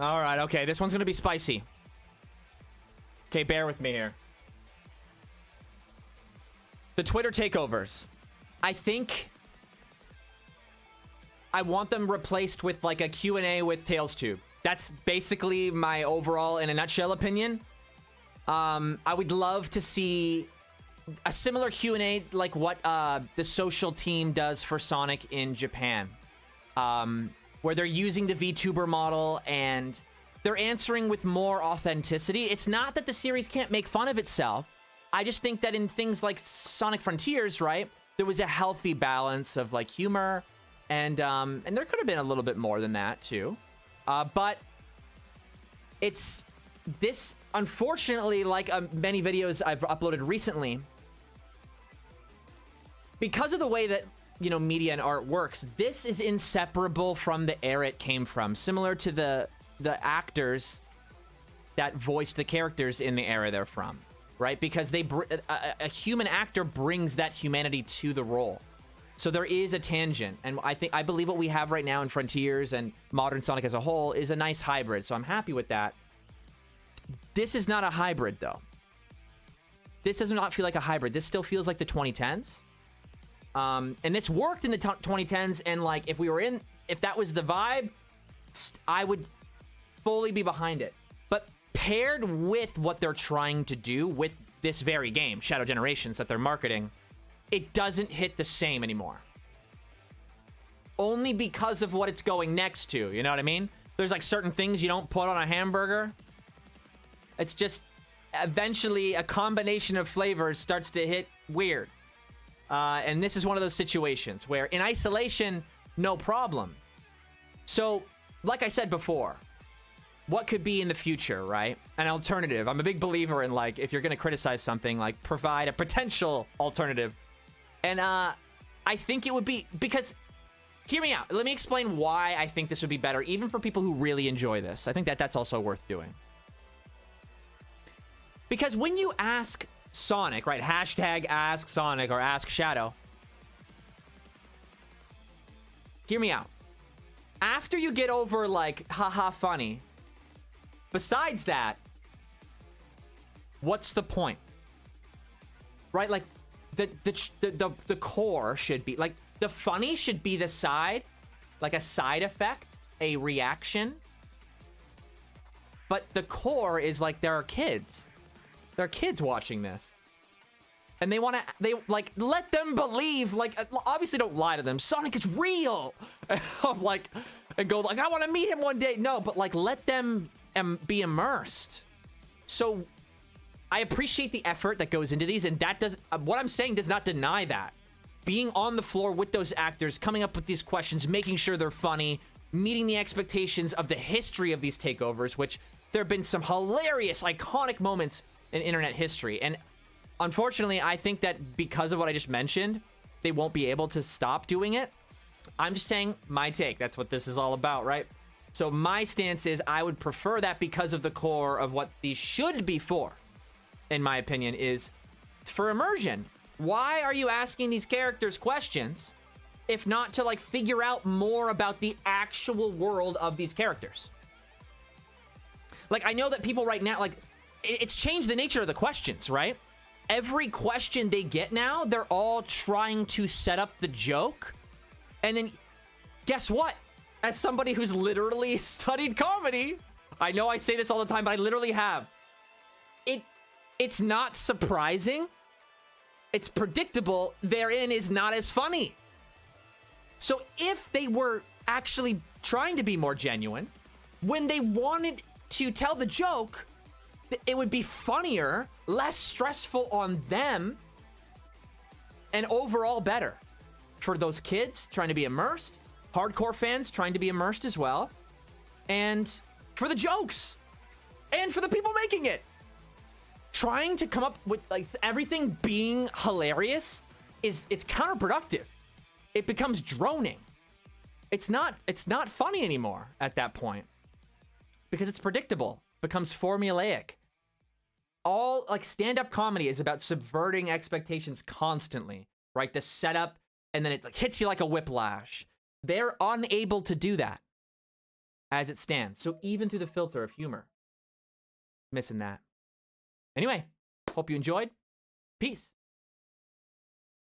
All right, okay. This one's going to be spicy. Okay, bear with me here. The Twitter takeovers. I think I want them replaced with like a Q&A with TailsTube. That's basically my overall, in a nutshell, opinion. I would love to see a similar Q&A like what the social team does for Sonic in Japan. Where they're using the VTuber model and they're answering with more authenticity. It's not that the series can't make fun of itself. I just think that in things like Sonic Frontiers, right, there was a healthy balance of like humor, and there could have been a little bit more than that too. But it's this, unfortunately, like many videos I've uploaded recently, because of the way that, you know, media and art works, this is inseparable from the era it came from, similar to the actors that voiced the characters in the era they're from, right? Because they a human actor brings that humanity to the role. So there is a tangent, and I believe what we have right now in Frontiers and modern Sonic as a whole is a nice hybrid, so I'm happy with that. This is not a hybrid, though. This does not feel like a hybrid. This still feels like the 2010s. And this worked in the 2010s, and like if that was the vibe, I would fully be behind it. But paired with what they're trying to do with this very game, Shadow Generations, that they're marketing, it doesn't hit the same anymore. Only because of what it's going next to, you know what I mean? There's like certain things you don't put on a hamburger. It's just eventually a combination of flavors starts to hit weird. And this is one of those situations where in isolation, no problem. So, like I said before, what could be in the future, right? An alternative. I'm a big believer in, like, if you're going to criticize something, like, provide a potential alternative. And I think it would be, because, hear me out. Let me explain why I think this would be better, even for people who really enjoy this. I think that that's also worth doing. Because when you ask Sonic, right? Hashtag ask Sonic or ask Shadow. Hear me out. After you get over like, haha, funny. Besides that, what's the point? Right? Like the core should be like the funny should be the side, like a side effect, a reaction. But the core is like there are kids. There are kids watching this. And they like, let them believe, like, obviously don't lie to them. Sonic is real. Like, and go like, I want to meet him one day. No, but like, let them be immersed. So I appreciate the effort that goes into these. And that does, what I'm saying does not deny that. Being on the floor with those actors, coming up with these questions, making sure they're funny, meeting the expectations of the history of these takeovers, which there have been some hilarious, iconic moments in internet history. And unfortunately, I think that because of what I just mentioned, they won't be able to stop doing it. I'm just saying my take. That's what this is all about, right? So my stance is I would prefer that because of the core of what these should be for, in my opinion, is for immersion. Why are you asking these characters questions if not to like figure out more about the actual world of these characters? Like, I know that people right now, like, it's changed the nature of the questions, right? Every question they get now, they're all trying to set up the joke. And then, guess what? As somebody who's literally studied comedy, I know I say this all the time, but I literally have. It's not surprising. It's predictable. Therein is not as funny. So if they were actually trying to be more genuine, when they wanted to tell the joke, it would be funnier, less stressful on them, and overall better for those kids trying to be immersed, hardcore fans trying to be immersed as well, and for the jokes, and for the people making it. Trying to come up with like everything being hilarious it's counterproductive. It becomes droning. It's not funny anymore at that point because it's predictable, becomes formulaic. All like stand-up comedy is about subverting expectations constantly, right? The setup, and then it like hits you like a whiplash. They're unable to do that. as it stands. So even through the filter of humor, missing that. Anyway, hope you enjoyed. Peace.